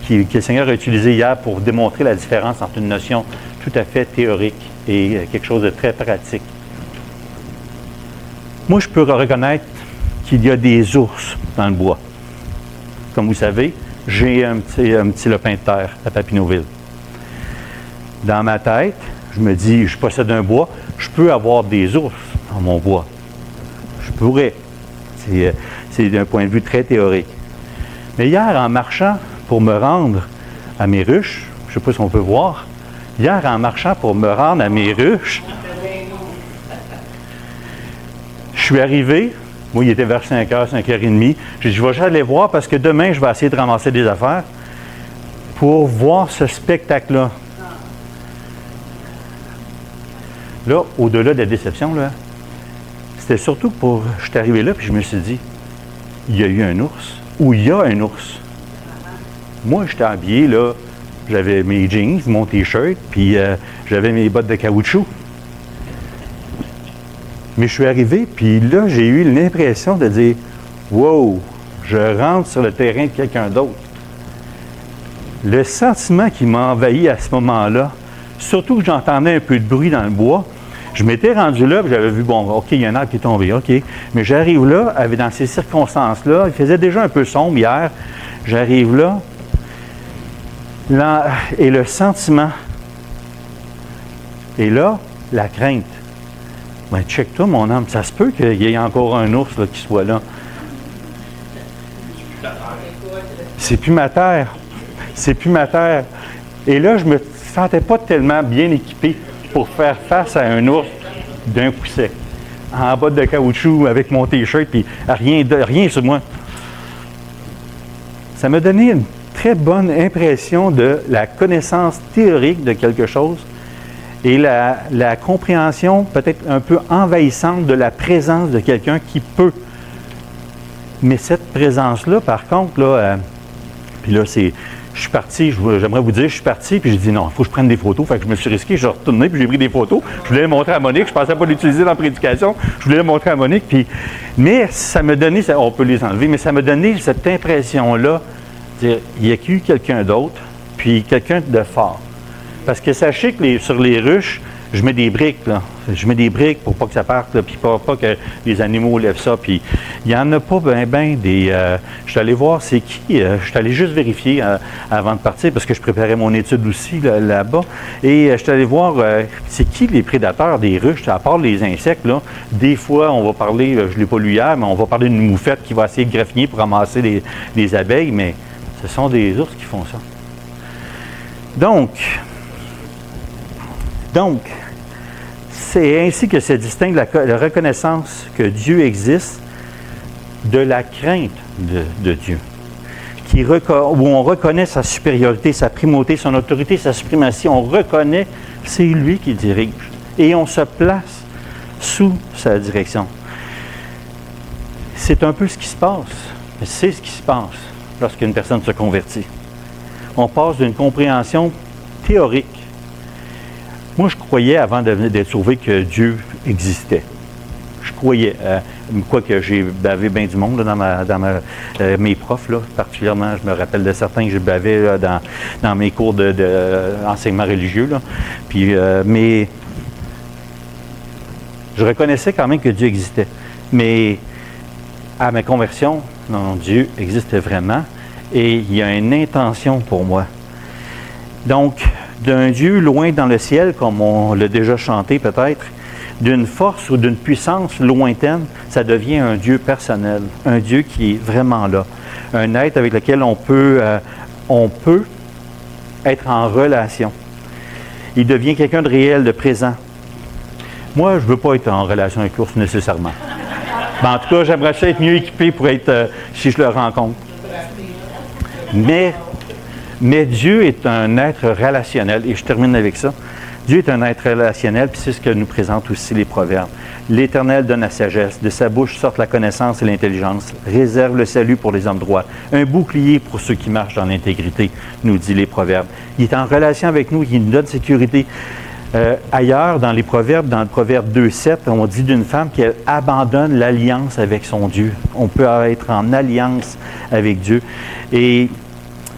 que le Seigneur a utilisée hier pour démontrer la différence entre une notion tout à fait théorique et quelque chose de très pratique. Moi, je peux reconnaître qu'il y a des ours dans le bois. Comme vous savez, j'ai un petit lopin de terre à Papineauville. Dans ma tête, je me dis, je possède un bois, je peux avoir des ours dans mon bois. Je pourrais. C'est d'un point de vue très théorique. Mais hier, en marchant pour me rendre à mes ruches, je ne sais pas si on peut voir, hier, en marchant pour me rendre à mes ruches, je suis arrivé, moi, il était vers 5h, 5h30, j'ai dit, je vais juste aller voir parce que demain, je vais essayer de ramasser des affaires pour voir ce spectacle-là. Là, au-delà de la déception, là, c'était surtout pour... Je suis arrivé là, puis je me suis dit, il y a eu un ours, ou il y a un ours. Moi, j'étais habillé, là, j'avais mes jeans, mon T-shirt, puis j'avais mes bottes de caoutchouc. Mais je suis arrivé, puis là, j'ai eu l'impression de dire, wow, je rentre sur le terrain de quelqu'un d'autre. Le sentiment qui m'a envahi à ce moment-là, surtout que j'entendais un peu de bruit dans le bois, je m'étais rendu là, j'avais vu, bon, OK, il y a un arbre qui est tombé, OK. Mais j'arrive là, dans ces circonstances-là, il faisait déjà un peu sombre hier, j'arrive là, et le sentiment, et là, la crainte. Ben, check-toi, mon âme, ça se peut qu'il y ait encore un ours là, qui soit là. C'est plus ma terre. C'est plus ma terre. Et là, je me sentais pas tellement bien équipé pour faire face à un ours d'un coup sec. En botte de caoutchouc, avec mon T-shirt, puis rien sur moi. Ça m'a donné une très bonne impression de la connaissance théorique de quelque chose et la compréhension peut-être un peu envahissante de la présence de quelqu'un qui peut. Mais cette présence-là, par contre, là, puis là, je suis parti, j'aimerais vous dire, je suis parti, puis j'ai dit non, il faut que je prenne des photos. Fait que je me suis risqué, je suis retourné, puis j'ai pris des photos. Je voulais les montrer à Monique, je ne pensais pas l'utiliser dans la prédication. Je voulais les montrer à Monique, mais ça m'a donné, on peut les enlever, mais ça m'a donné cette impression-là, dire, il y a eu quelqu'un d'autre, puis quelqu'un de fort. Parce que sachez que sur les ruches, je mets des briques, là. Je mets des briques pour pas que ça parte, là, puis pas que les animaux lèvent ça. Puis il n'y en a pas ben des... je suis allé voir c'est qui. Je suis allé juste vérifier avant de partir, parce que je préparais mon étude aussi là-bas. Et je suis allé voir c'est qui les prédateurs des ruches, à part les insectes, là. Des fois, on va parler, je ne l'ai pas lu hier, mais on va parler d'une moufette qui va essayer de graffiner pour ramasser des abeilles, mais ce sont des ours qui font ça. Donc... Donc, c'est ainsi que se distingue la reconnaissance que Dieu existe de la crainte de Dieu, où on reconnaît sa supériorité, sa primauté, son autorité, sa suprématie. On reconnaît que c'est lui qui dirige et on se place sous sa direction. C'est un peu ce qui se passe. C'est ce qui se passe lorsqu'une personne se convertit. On passe d'une compréhension théorique. Moi, je croyais, avant d'être sauvé, que Dieu existait. Je croyais, quoique j'ai bavé bien du monde là, dans mes profs, là, particulièrement, je me rappelle de certains que j'ai bavé là, dans mes cours d'enseignement religieux. Là. Puis, mais je reconnaissais quand même que Dieu existait. Mais à ma conversion, non, Dieu existe vraiment et il y a une intention pour moi. Donc, d'un Dieu loin dans le ciel, comme on l'a déjà chanté peut-être, d'une force ou d'une puissance lointaine, ça devient un Dieu personnel, un Dieu qui est vraiment là, un être avec lequel on peut être en relation. Il devient quelqu'un de réel, de présent. Moi, je ne veux pas être en relation avec l'ours nécessairement. Ben, en tout cas, j'aimerais ça être mieux équipé pour être, si je le rencontre. Mais Dieu est un être relationnel, et je termine avec ça. Dieu est un être relationnel, puis c'est ce que nous présentent aussi les proverbes. L'Éternel donne la sagesse, de sa bouche sortent la connaissance et l'intelligence, réserve le salut pour les hommes droits, un bouclier pour ceux qui marchent dans l'intégrité, nous dit les proverbes. Il est en relation avec nous, il nous donne sécurité. Ailleurs, dans les proverbes, dans le proverbe 2,7, on dit d'une femme qu'elle abandonne l'alliance avec son Dieu. On peut être en alliance avec Dieu. Et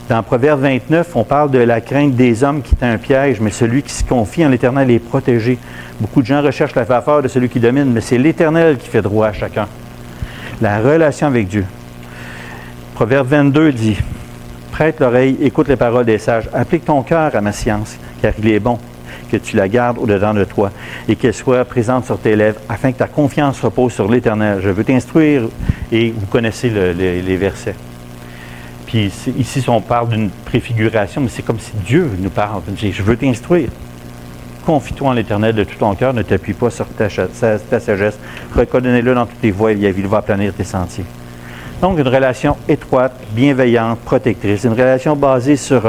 dans Proverbe 29, on parle de la crainte des hommes qui est un piège, mais celui qui se confie en l'Éternel est protégé. Beaucoup de gens recherchent la faveur de celui qui domine, mais c'est l'Éternel qui fait droit à chacun. La relation avec Dieu. Proverbe 22 dit, « Prête l'oreille, écoute les paroles des sages, applique ton cœur à ma science, car il est bon que tu la gardes au-dedans de toi et qu'elle soit présente sur tes lèvres, afin que ta confiance repose sur l'Éternel. Je veux t'instruire. » Et vous connaissez les versets. Puis ici, on parle d'une préfiguration, mais c'est comme si Dieu nous parle. Je veux t'instruire. Confie-toi en l'Éternel de tout ton cœur, ne t'appuie pas sur ta sagesse. Reconnais-le dans toutes tes voies, il va aplanir tes sentiers. Donc, une relation étroite, bienveillante, protectrice, une relation basée sur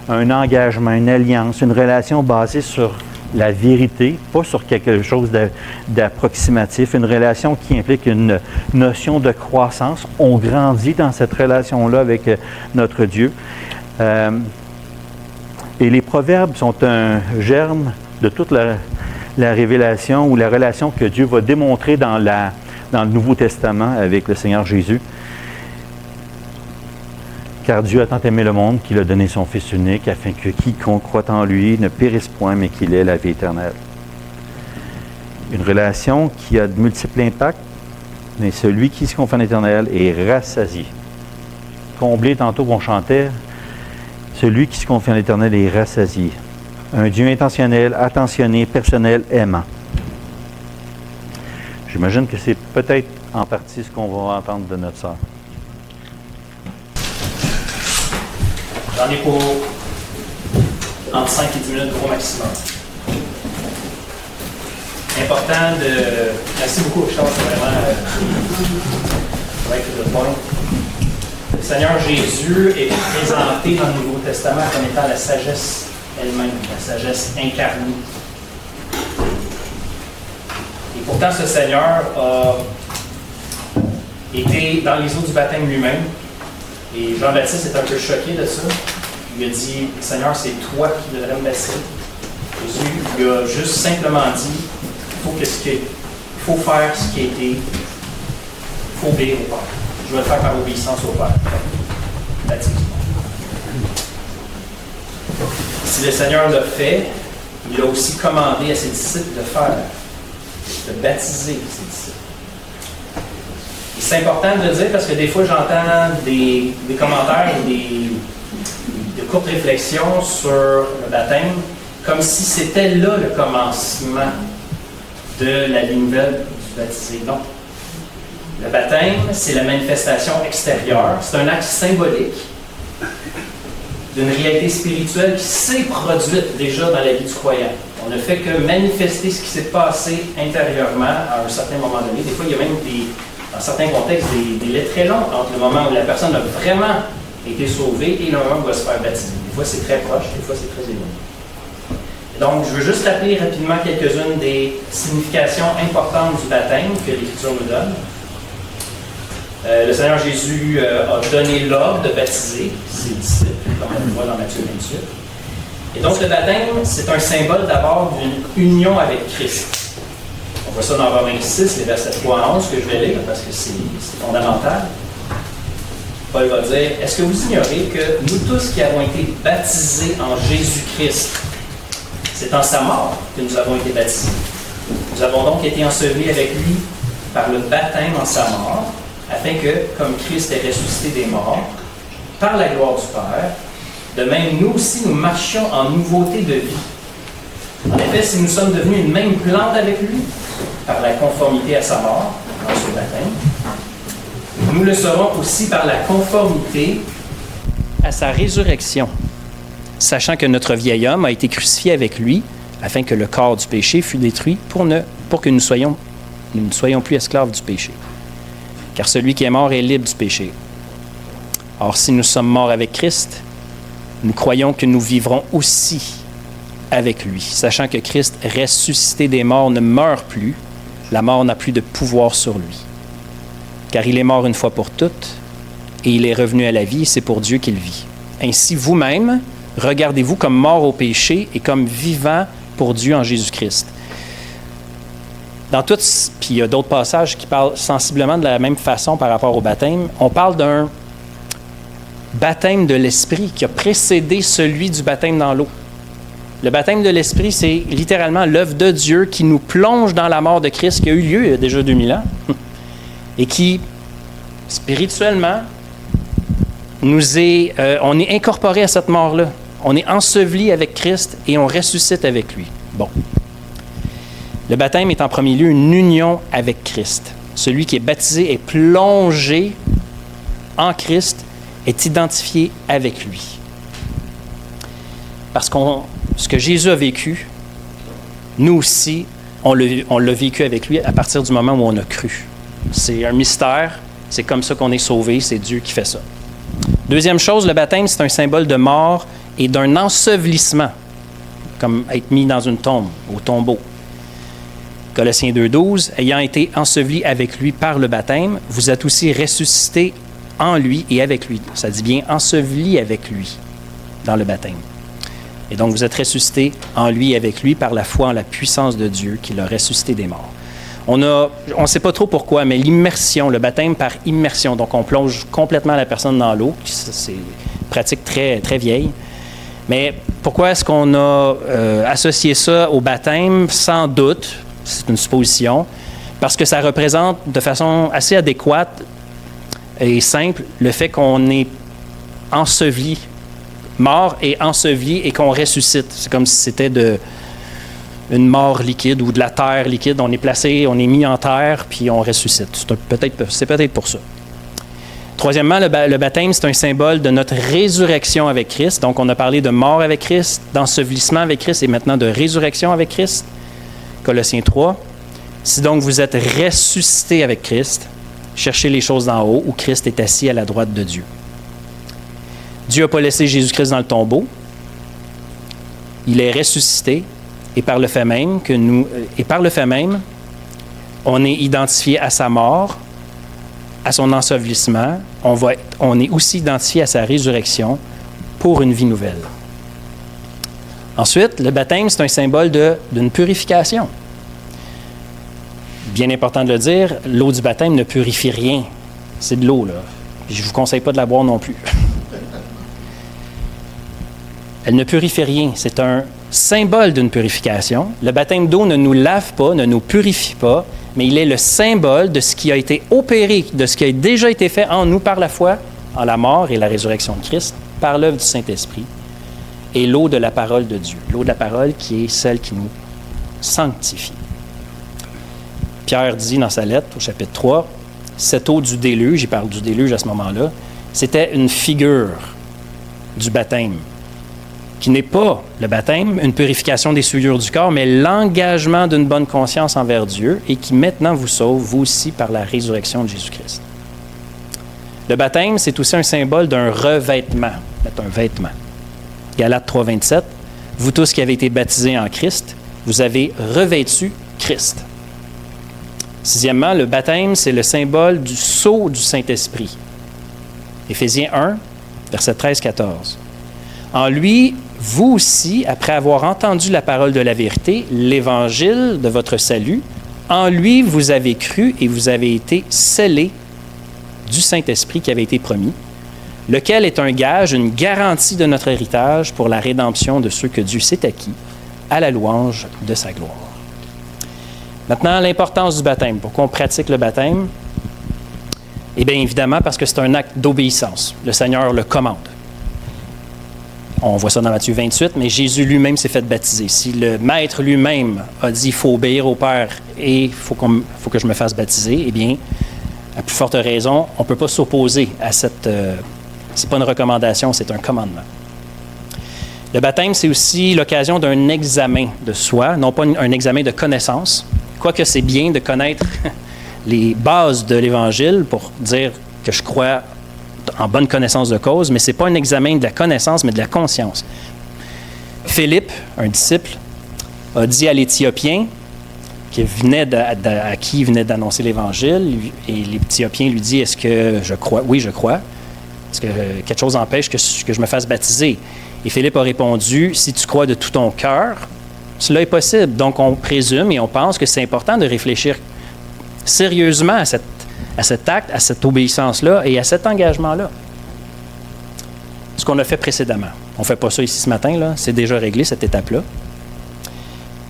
un engagement, une alliance, une relation basée sur la vérité, pas sur quelque chose d'approximatif, une relation qui implique une notion de croissance. On grandit dans cette relation-là avec notre Dieu. Et les proverbes sont un germe de toute la révélation ou la relation que Dieu va démontrer dans le Nouveau Testament avec le Seigneur Jésus. Car Dieu a tant aimé le monde qu'il a donné son Fils unique, afin que quiconque croit en lui ne périsse point, mais qu'il ait la vie éternelle. Une relation qui a de multiples impacts, mais celui qui se confie en l'Éternel est rassasié. Comblé, tantôt qu'on chantait, celui qui se confie en l'Éternel est rassasié. Un Dieu intentionnel, attentionné, personnel, aimant. J'imagine que c'est peut-être en partie ce qu'on va entendre de notre sœur. J'en ai pour entre 5 et 10 minutes au maximum. Important de... Merci beaucoup, Richard, c'est vraiment... Le Seigneur Jésus est présenté dans le Nouveau Testament comme étant la sagesse elle-même, la sagesse incarnée. Et pourtant, ce Seigneur a été dans les eaux du baptême lui-même. Et Jean-Baptiste est un peu choqué de ça. Il a dit, Seigneur, c'est toi qui devrais me baptiser. Jésus lui a juste simplement dit, il faut faire ce qui a été, il faut obéir au Père. Je vais le faire par obéissance au Père. Baptise. Si le Seigneur l'a fait, il a aussi commandé à ses disciples de faire, de baptiser ses disciples. C'est important de le dire parce que des fois, j'entends des commentaires ou de courtes réflexions sur le baptême comme si c'était là le commencement de la vie nouvelle du baptisé. Non. Le baptême, c'est la manifestation extérieure. C'est un acte symbolique d'une réalité spirituelle qui s'est produite déjà dans la vie du croyant. On ne fait que manifester ce qui s'est passé intérieurement à un certain moment donné. Des fois, il y a même dans certains contextes des délais très longs entre le moment où la personne a vraiment été sauvée et le moment où elle va se faire baptiser. Des fois, c'est très proche, des fois, c'est très éloigné. Donc, je veux juste rappeler rapidement quelques-unes des significations importantes du baptême que l'Écriture nous donne. Le Seigneur Jésus a donné l'ordre de baptiser ses disciples, comme on le voit dans Matthieu 28. Et donc, le baptême, c'est un symbole d'abord d'une union avec Christ. On voit ça dans Romains 6, les versets 3 à 11, que je vais lire parce que c'est fondamental. Paul va dire, « Est-ce que vous ignorez que nous tous qui avons été baptisés en Jésus-Christ, c'est en sa mort que nous avons été baptisés. Nous avons donc été ensevelis avec lui par le baptême en sa mort, afin que, comme Christ est ressuscité des morts, par la gloire du Père, de même nous aussi nous marchions en nouveauté de vie. En effet, si nous sommes devenus une même plante avec lui, par la conformité à sa mort, dans ce baptême, nous le serons aussi par la conformité à sa résurrection, sachant que notre vieil homme a été crucifié avec lui, afin que le corps du péché fût détruit pour que nous ne soyons plus esclaves du péché. Car celui qui est mort est libre du péché. Or, si nous sommes morts avec Christ, nous croyons que nous vivrons aussi avec lui, sachant que Christ, ressuscité des morts, ne meurt plus. La mort n'a plus de pouvoir sur lui. Car il est mort une fois pour toutes, et il est revenu à la vie, et c'est pour Dieu qu'il vit. Ainsi, vous-même, regardez-vous comme morts au péché et comme vivants pour Dieu en Jésus-Christ. Dans tout, puis il y a d'autres passages qui parlent sensiblement de la même façon par rapport au baptême. On parle d'un baptême de l'Esprit qui a précédé celui du baptême dans l'eau. Le baptême de l'Esprit, c'est littéralement l'œuvre de Dieu qui nous plonge dans la mort de Christ qui a eu lieu il y a déjà 2000 ans et qui, spirituellement, on est incorporé à cette mort-là. On est enseveli avec Christ et on ressuscite avec lui. Bon. Le baptême est en premier lieu une union avec Christ. Celui qui est baptisé est plongé en Christ, est identifié avec lui. Parce que ce que Jésus a vécu, nous aussi, on l'a vécu avec lui à partir du moment où on a cru. C'est un mystère, c'est comme ça qu'on est sauvé, c'est Dieu qui fait ça. Deuxième chose, le baptême, c'est un symbole de mort et d'un ensevelissement, comme être mis dans une tombe, au tombeau. Colossiens 2,12, ayant été ensevelis avec lui par le baptême, vous êtes aussi ressuscités en lui et avec lui. Ça dit bien ensevelis avec lui dans le baptême. Et donc, vous êtes ressuscités en lui et avec lui par la foi en la puissance de Dieu qui l'a ressuscité des morts. On ne sait pas trop pourquoi, mais l'immersion, le baptême par immersion, donc on plonge complètement la personne dans l'eau, c'est une pratique très, très vieille. Mais pourquoi est-ce qu'on a associé ça au baptême? Sans doute, c'est une supposition, parce que ça représente de façon assez adéquate et simple le fait qu'on est enseveli, mort et enseveli et qu'on ressuscite. C'est comme si c'était une mort liquide ou de la terre liquide. On est placé, on est mis en terre, puis on ressuscite. C'est peut-être pour ça. Troisièmement, le baptême, c'est un symbole de notre résurrection avec Christ. Donc, on a parlé de mort avec Christ, d'ensevelissement avec Christ et maintenant de résurrection avec Christ. Colossiens 3. Si donc vous êtes ressuscités avec Christ, cherchez les choses d'en haut où Christ est assis à la droite de Dieu. Dieu n'a pas laissé Jésus-Christ dans le tombeau. Il est ressuscité et par le fait même, on est identifié à sa mort, à son ensevelissement. On est aussi identifié à sa résurrection pour une vie nouvelle. Ensuite, le baptême, c'est un symbole d'une purification. Bien important de le dire, l'eau du baptême ne purifie rien. C'est de l'eau, là. Puis je ne vous conseille pas de la boire non plus. Elle ne purifie rien. C'est un symbole d'une purification. Le baptême d'eau ne nous lave pas, ne nous purifie pas, mais il est le symbole de ce qui a été opéré, de ce qui a déjà été fait en nous par la foi, en la mort et la résurrection de Christ, par l'œuvre du Saint-Esprit, et l'eau de la parole de Dieu. L'eau de la parole qui est celle qui nous sanctifie. Pierre dit dans sa lettre, au chapitre 3, cette eau du déluge, il parle du déluge à ce moment-là, c'était une figure du baptême qui n'est pas le baptême, une purification des souillures du corps, mais l'engagement d'une bonne conscience envers Dieu et qui maintenant vous sauve, vous aussi, par la résurrection de Jésus-Christ. Le baptême, c'est aussi un symbole d'un revêtement, un vêtement. Galates 3, 27, « Vous tous qui avez été baptisés en Christ, vous avez revêtu Christ. » Sixièmement, le baptême, c'est le symbole du sceau du Saint-Esprit. Éphésiens 1, versets 13-14. « En lui, vous aussi, après avoir entendu la parole de la vérité, l'évangile de votre salut, en lui vous avez cru et vous avez été scellés du Saint-Esprit qui avait été promis, lequel est un gage, une garantie de notre héritage pour la rédemption de ceux que Dieu s'est acquis, à la louange de sa gloire. » Maintenant, l'importance du baptême. Pourquoi on pratique le baptême? Eh bien, évidemment, parce que c'est un acte d'obéissance. Le Seigneur le commande. On voit ça dans Matthieu 28, mais Jésus lui-même s'est fait baptiser. Si le Maître lui-même a dit « il faut obéir au Père et il faut que je me fasse baptiser », eh bien, à plus forte raison, on ne peut pas s'opposer à cette... c'est pas une recommandation, c'est un commandement. Le baptême, c'est aussi l'occasion d'un examen de soi, non pas un examen de connaissance. Quoique c'est bien de connaître les bases de l'Évangile pour dire que je crois en bonne connaissance de cause, mais ce n'est pas un examen de la connaissance, mais de la conscience. Philippe, un disciple, a dit à l'Éthiopien, à qui il venait d'annoncer l'Évangile, et l'Éthiopien lui dit « Est-ce que je crois? » « Oui, je crois. Est-ce que quelque chose empêche que je me fasse baptiser? » Et Philippe a répondu « Si tu crois de tout ton cœur, cela est possible. » Donc, on présume et on pense que c'est important de réfléchir sérieusement à cet acte, à cette obéissance-là et à cet engagement-là. Ce qu'on a fait précédemment. On ne fait pas ça ici ce matin, là. C'est déjà réglé, cette étape-là.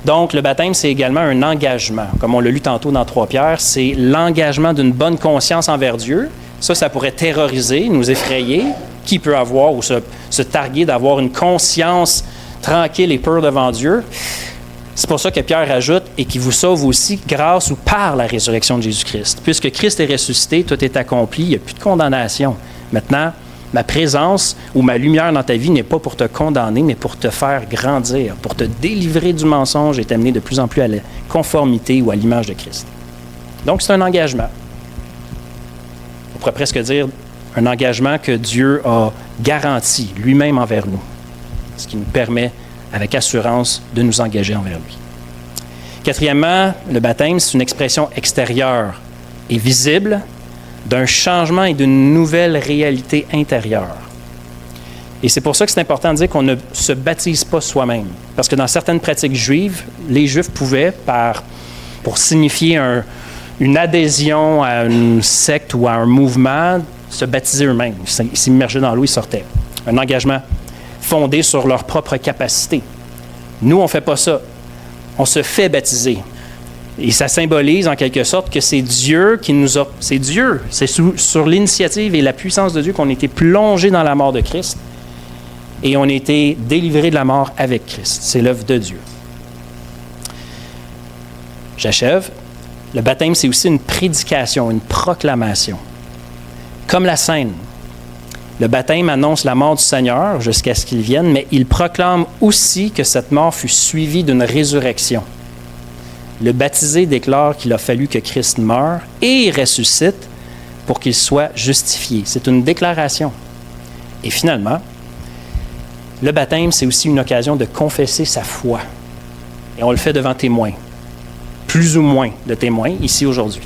Donc, le baptême, c'est également un engagement. Comme on l'a lu tantôt dans 3 Pierre, c'est l'engagement d'une bonne conscience envers Dieu. Ça pourrait terroriser, nous effrayer. Qui peut avoir ou se targuer d'avoir une conscience tranquille et pure devant Dieu? C'est pour ça que Pierre ajoute « et qui vous sauve aussi grâce ou par la résurrection de Jésus-Christ. » Puisque Christ est ressuscité, tout est accompli, il n'y a plus de condamnation. Maintenant, ma présence ou ma lumière dans ta vie n'est pas pour te condamner, mais pour te faire grandir, pour te délivrer du mensonge et t'amener de plus en plus à la conformité ou à l'image de Christ. Donc, c'est un engagement. On pourrait presque dire un engagement que Dieu a garanti lui-même envers nous, ce qui nous permet, avec assurance, de nous engager envers lui. Quatrièmement, le baptême, c'est une expression extérieure et visible d'un changement et d'une nouvelle réalité intérieure. Et c'est pour ça que c'est important de dire qu'on ne se baptise pas soi-même. Parce que dans certaines pratiques juives, les Juifs pouvaient, pour signifier une adhésion à une secte ou à un mouvement, se baptiser eux-mêmes. Ils s'immergeaient dans l'eau, ils sortaient. Un engagement fondé sur leur propre capacité. Nous, on ne fait pas ça. On se fait baptiser. Et ça symbolise en quelque sorte que c'est Dieu qui nous a... C'est Dieu. C'est sur l'initiative et la puissance de Dieu qu'on a été plongé dans la mort de Christ et on a été délivré de la mort avec Christ. C'est l'œuvre de Dieu. J'achève. Le baptême, c'est aussi une prédication, une proclamation. Comme la scène. Le baptême annonce la mort du Seigneur jusqu'à ce qu'il vienne, mais il proclame aussi que cette mort fut suivie d'une résurrection. Le baptisé déclare qu'il a fallu que Christ meure et ressuscite pour qu'il soit justifié. C'est une déclaration. Et finalement, le baptême, c'est aussi une occasion de confesser sa foi. Et on le fait devant témoins. Plus ou moins de témoins ici aujourd'hui.